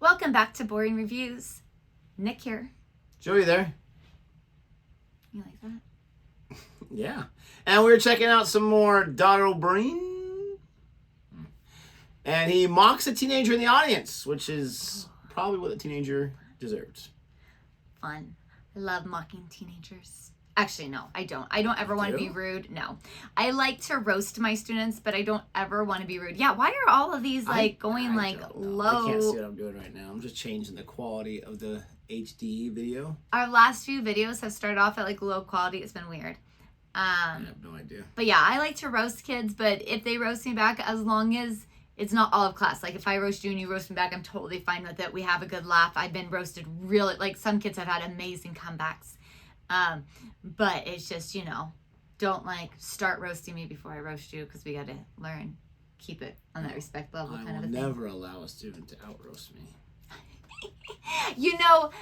Welcome back to Boring Reviews. Nick here. Jodi there. You like that? Yeah. And we're checking out some more Dara O'Briain. And he mocks a teenager in the audience, which is probably what a teenager deserves. Fun. I love mocking teenagers. Actually, no, I don't. I don't ever want to be rude. No. I like to roast my students, but I don't ever want to be rude. Yeah, why are all of these low? I can't see what I'm doing right now. I'm just changing the quality of the HD video. Our last few videos have started off at low quality. It's been weird. I have no idea. But yeah, I like to roast kids, but if they roast me back, as long as it's not all of class. Like if I roast you and you roast me back, I'm totally fine with it. We have a good laugh. I've been roasted really, some kids have had amazing comebacks. But it's just, don't start roasting me before I roast you, because we got to learn, keep it on that respect level kind of a thing. I will never allow a student to out-roast me.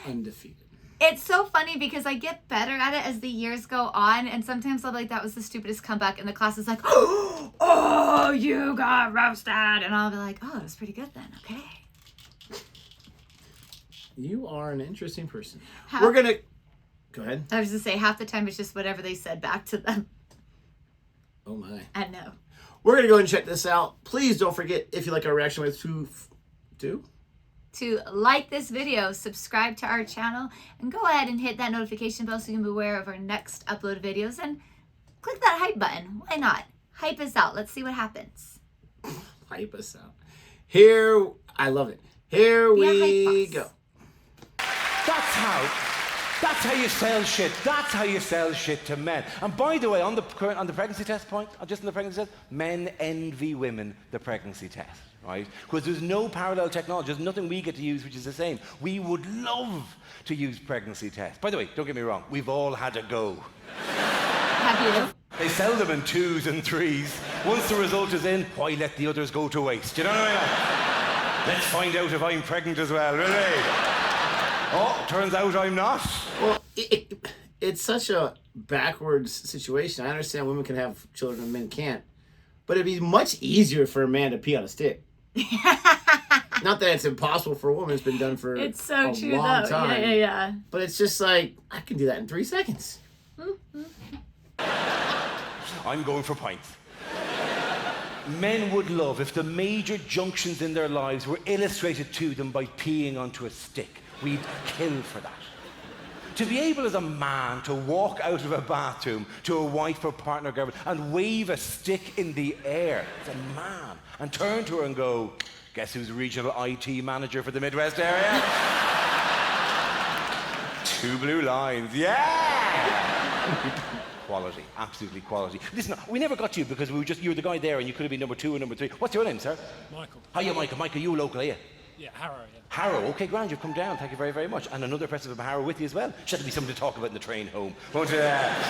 Undefeated. It's so funny because I get better at it as the years go on, and sometimes I'll be like, that was the stupidest comeback, and the class is like, oh, you got roasted, and I'll be like, oh, it was pretty good then, okay. You are an interesting person. Go ahead. I was going to say, half the time it's just whatever they said back to them. Oh my. I know. We're going to go and check this out. Please don't forget, if you like our reaction with to like this video, subscribe to our channel, and go ahead and hit that notification bell so you can be aware of our next upload videos, and click that hype button. Why not? Hype us out. Let's see what happens. Hype us out. I love it. Here we go. That's how you sell shit. That's how you sell shit to men. And by the way, on the pregnancy test point, just on the pregnancy test, men envy women the pregnancy test, right? Because there's no parallel technology. There's nothing we get to use which is the same. We would love to use pregnancy tests. By the way, don't get me wrong, we've all had a go. Have you? They sell them in 2s and 3s. Once the result is in, why let the others go to waste? You know what I mean? Let's find out if I'm pregnant as well, really. Oh, turns out I'm not. Well, it's such a backwards situation. I understand women can have children and men can't. But it'd be much easier for a man to pee on a stick. Not that it's impossible for a woman. It's been done for a long time. Yeah. But it's just like, I can do that in 3 seconds. I'm going for pints. Men would love if the major junctions in their lives were illustrated to them by peeing onto a stick. We'd kill for that. To be able as a man to walk out of a bathroom to a wife or partner girlfriend and wave a stick in the air as a man and turn to her and go, guess who's regional IT manager for the Midwest area? 2 blue lines, yeah! Quality, absolutely quality. Listen, we never got to you because you were the guy there and you could have been number 2 and number 3. What's your name, sir? Michael. Hiya, Michael. Michael, you local, are you? Yeah, Harrow, yeah. Harrow, okay, grand, you've come down, thank you very, very much. And another person from Harrow with you as well. Should be something to talk about in the train home. Won't it?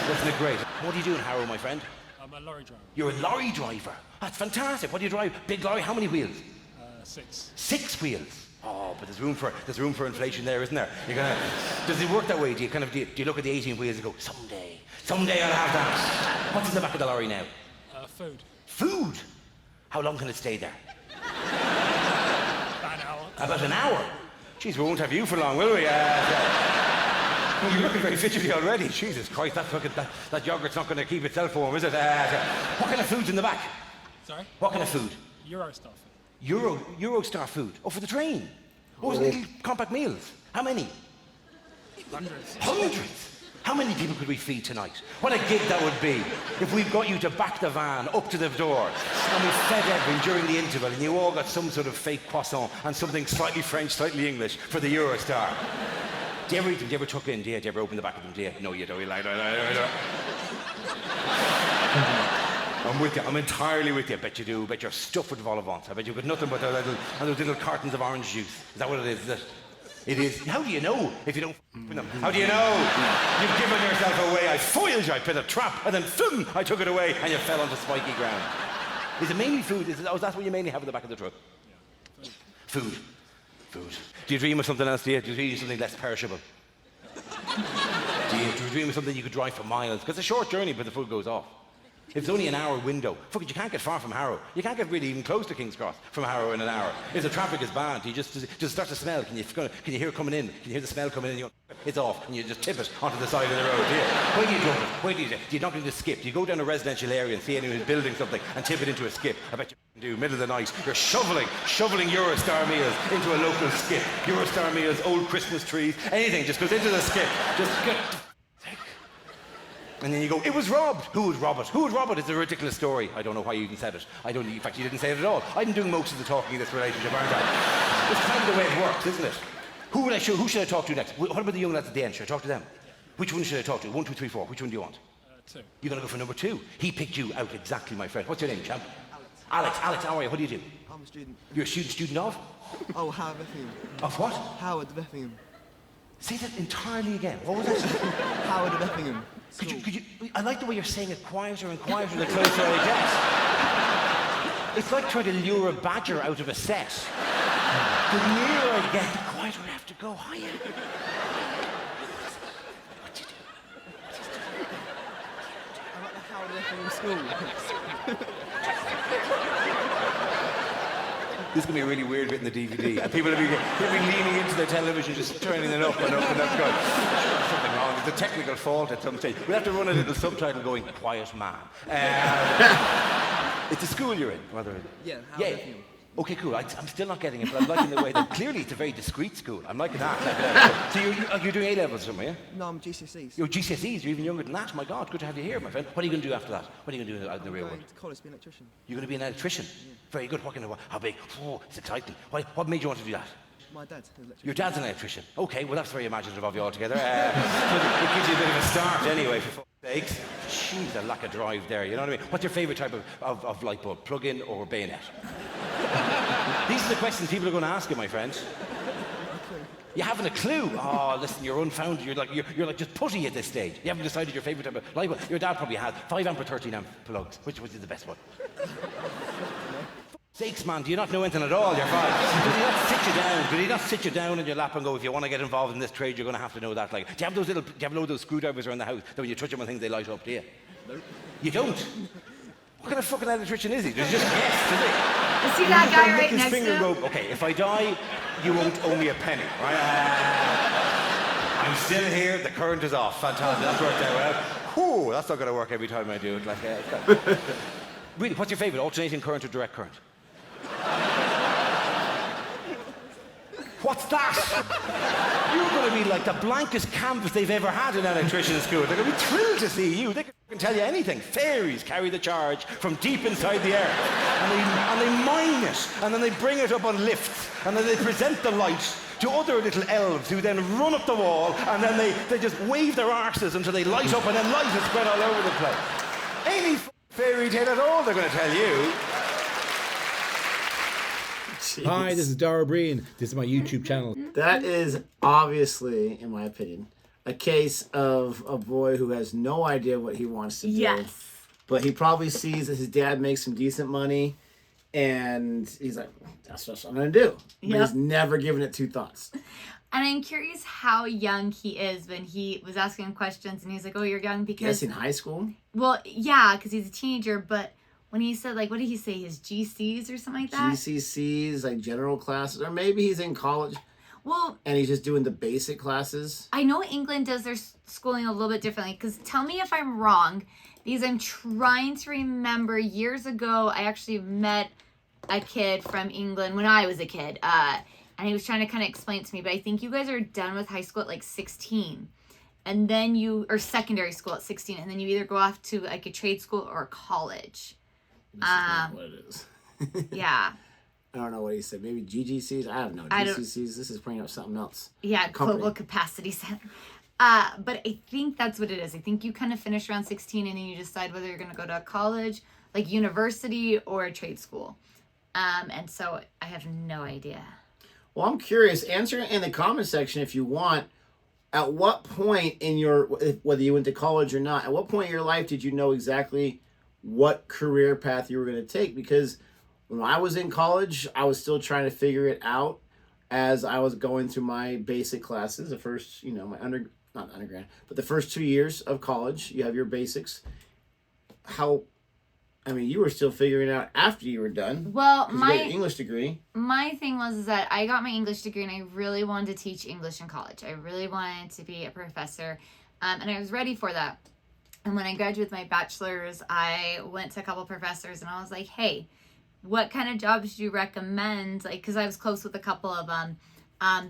Wasn't it great? What do you do in Harrow, my friend? I'm a lorry driver. You're a lorry driver. That's fantastic. What do you drive? Big lorry, how many wheels? 6. 6 wheels. Oh, but there's room for inflation there, isn't there? Does it work that way? Do you look at the 18 wheels and go, someday I'll have that. What's in the back of the lorry now? Food. Food? How long can it stay there? About an hour. About an hour? Jeez, we won't have you for long, will we? You're looking very fidgety already. Jesus Christ, that yogurt's not going to keep itself warm, is it? What kind of food's in the back? Sorry? What kind of food? Eurostar food. Eurostar food? Oh, for the train? Oh, little compact meals? How many? Hundreds. Hundreds? How many people could we feed tonight? What a gig that would be if we got you to back the van up to the door and we fed everyone during the interval and you all got some sort of fake croissant and something slightly French, slightly English for the Eurostar. Do you ever eat them? Do you ever tuck in? Do you ever open the back of them? Do you? No, you don't. You lie. I'm with you. I'm entirely with you. I bet you do. I bet you're stuffed with vol au vent. I bet you've got nothing but those little cartons of orange juice. Is that what it is it? It is. How do you know if you don't with them? How do you know? You've given yourself away. I foiled you. I put a trap, and then boom, I took it away, and you fell onto spiky ground. Is it mainly food? That's what you mainly have in the back of the truck? Yeah. Food. Do you dream of something else? Do you dream of something less perishable? Do you dream of something you could drive for miles? Because it's a short journey, but the food goes off. If it's only an hour window, fuck it, you can't get far from Harrow. You can't get really even close to King's Cross from Harrow in an hour. If the traffic is bad, you just start to smell. Can you hear it coming in? Can you hear the smell coming in? It's off, and you just tip it onto the side of the road. Where do you jump it? Where do you not do the skip? Do you go down a residential area and see anyone who's building something and tip it into a skip? I bet you do. Middle of the night, you're shoveling Eurostar meals into a local skip. Eurostar meals, old Christmas trees, anything just goes into the skip. Just get. And then you go, it was robbed. Who would rob it? Who would rob it? It's a ridiculous story. I don't know why you even said it. In fact, you didn't say it at all. I'm doing most of the talking in this relationship, aren't I? It's kind of the way it works, isn't it? Who should I talk to next? What about the young lads at the end? Should I talk to them? Which one should I talk to? 1, 2, 3, 4. Which one do you want? 2. You're going to go for number 2. He picked you out exactly, my friend. What's your name, champ? Alex, how are you? What do you do? I'm a student. You're a student of? Oh, Howard Effingham. Of what? Howard of Effingham. Say that entirely again. What was that? Howard of Effingham. Could you, I like the way you're saying it quieter and quieter the closer I get. It's like trying to lure a badger out of a set. The nearer I get, the quieter I have to go. Higher. What'd you do? I'm at the Howard of Effingham school. This is going to be a really weird bit in the DVD. And people will be leaning into their television, just turning it up and up and up, going, there's something wrong. There's a technical fault at some stage. We'll have to run a little subtitle going, quiet man. It's a school you're in, rather. Yeah, Howard Effingham. Okay, cool. I'm still not getting it, but I'm liking the way that clearly it's a very discreet school. I'm liking that. So you're doing A-levels somewhere, yeah? No, I'm GCSEs. You're GCSEs, you're even younger than that. My God, good to have you here, my friend. What are you going to do after that? What are you going to do out in the real I'm world? going to college to be an electrician. You're going to be an electrician? Yeah. Very good. How big? Oh, it's exciting. What made you want to do that? My dad's an electrician. Your dad's an electrician. Okay, well, that's very imaginative of you altogether. It gives you a bit of a start anyway, for fuck's sakes. Jeez, a lack of drive there, you know what I mean? What's your favourite type of light bulb? Plug-in or bayonet? These are the questions people are going to ask you, my friend. You haven't a clue. Oh, listen, you're unfounded. You're like just putty at this stage. You haven't decided your favourite type of light bulb. Your dad probably had 5 amp or 13 amp plugs. Which is the best one? Sakes, man, do you not know anything at all? You're fine. Did he not sit you down? Did he not sit you down in your lap and go, if you want to get involved in this trade, you're going to have to know that? Like, do you have a load of those screwdrivers around the house that when you touch them on things, they light up, do you? No. You don't? What kind of fucking electrician is he? There's just yes, is he? You see that guy right his next to finger him? go, okay, if I die, you won't owe me a penny, right? I'm still here, the current is off. Fantastic, that's worked out well. Whew, that's not going to work every time I do it. Like, really, what's your favourite, alternating current or direct current? What's that? You're going to be like the blankest canvas they've ever had in electrician school. They're going to be thrilled to see you. They can tell you anything. Fairies carry the charge from deep inside the earth. And they mine it. And then they bring it up on lifts. And then they present the light to other little elves who then run up the wall. And then they just wave their arses until they light up. And then light is spread all over the place. Any fairy tale at all they're going to tell you. Jeez. Hi, this is Dara O'Briain. This is my YouTube channel. That is obviously, in my opinion, a case of a boy who has no idea what he wants to do. Yes. But he probably sees that his dad makes some decent money, and he's like, that's what I'm going to do. But he's never given it 2 thoughts. And I'm curious how young he is when he was asking questions, and he's like, oh, you're young because... Yes, in high school? Well, yeah, because he's a teenager, but... When he said, like, what did he say, his GCs or something like that? GCSEs, like general classes, or maybe he's in college. Well, and he's just doing the basic classes. I know England does their schooling a little bit differently, because tell me if I'm wrong, because I'm trying to remember years ago, I actually met a kid from England when I was a kid, and he was trying to kind of explain it to me, but I think you guys are done with high school at like 16. And then or secondary school at 16, and then you either go off to like a trade school or a college. This is not what it is. Yeah. I don't know what he said. Maybe GGCs? I don't know. GCCs? This is bringing up something else. Yeah, Global Capacity Center. But I think that's what it is. I think you kind of finish around 16 and then you decide whether you're going to go to a college, like university or a trade school. And so I have no idea. Well, I'm curious. Answer in the comment section if you want. At what point in your, whether you went to college or not, at what point in your life did you know exactly what career path you were going to take? Because when I was in college, I was still trying to figure it out as I was going through my basic classes. The first, my not undergrad, but the first 2 years of college, you have your basics. How I mean, you were still figuring out after you were done. Well, 'cause you got your English degree. My thing was that I got my English degree and I really wanted to teach English in college. I really wanted to be a professor, and I was ready for that. And when I graduated with my bachelor's, I went to a couple professors and I was like, hey, what kind of jobs do you recommend? Like, because I was close with a couple of them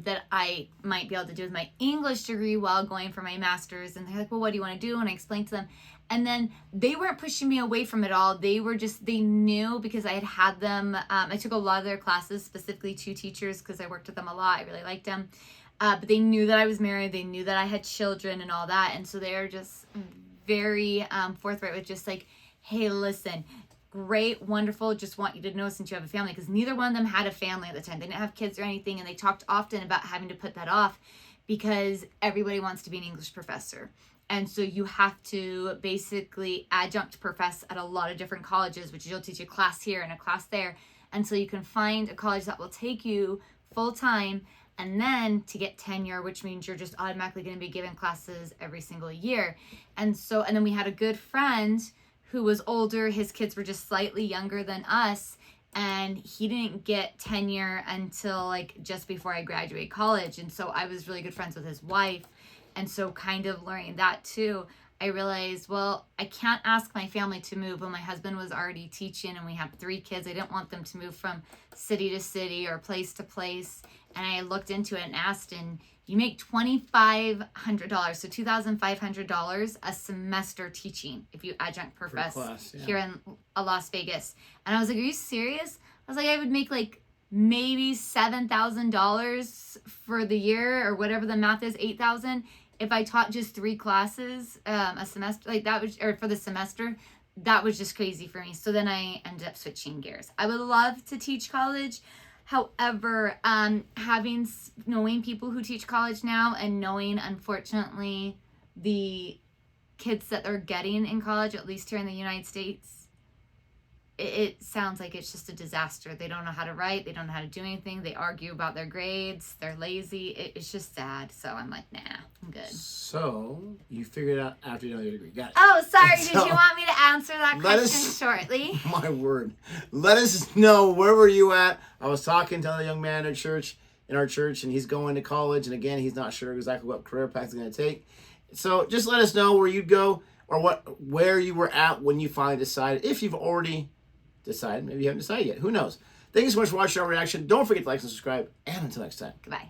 that I might be able to do with my English degree while going for my master's. And they're like, well, what do you want to do? And I explained to them. And then they weren't pushing me away from it all. They were just, they knew because I had them. I took a lot of their classes, specifically 2 teachers, because I worked with them a lot. I really liked them. But they knew that I was married. They knew that I had children and all that. And so they were just very forthright with just like, hey, listen, great, wonderful, just want you to know since you have a family, because neither one of them had a family at the time. They didn't have kids or anything, and they talked often about having to put that off because everybody wants to be an English professor. And so you have to basically adjunct profess at a lot of different colleges, which you'll teach a class here and a class there, until you can find a college that will take you full-time, and then to get tenure, which means you're just automatically going to be given classes every single year. And then we had a good friend who was older. His kids were just slightly younger than us, and he didn't get tenure until like just before I graduated college. And so I was really good friends with his wife. And so kind of learning that too, I realized, well, I can't ask my family to move when my husband was already teaching and we have 3 kids. I didn't want them to move from city to city or place to place. And I looked into it and asked, and you make $2,500, so $2,500 a semester teaching if you adjunct profess here in Las Vegas. And I was like, are you serious? I was like, I would make like maybe $7,000 for the year, or whatever the math is, $8,000, if I taught just 3 classes a semester. Like that was, or for the semester, that was just crazy for me. So then I ended up switching gears. I would love to teach college. However, knowing people who teach college now, and knowing, unfortunately, the kids that they're getting in college, at least here in the United States, it sounds like it's just a disaster. They don't know how to write. They don't know how to do anything. They argue about their grades. They're lazy. It's just sad. So I'm like, nah, I'm good. So you figured it out after you know your degree. Got it. Oh, sorry. So, did you want me to answer that question shortly? My word. Let us know, where were you at? I was talking to another young man in our church, and he's going to college. And again, he's not sure exactly what career path he's going to take. So just let us know where you'd go, or where you were at when you finally decided. If you've already decided, maybe you haven't decided yet. Who knows? Thank you so much for watching our reaction. Don't forget to like and subscribe. And until next time. Goodbye.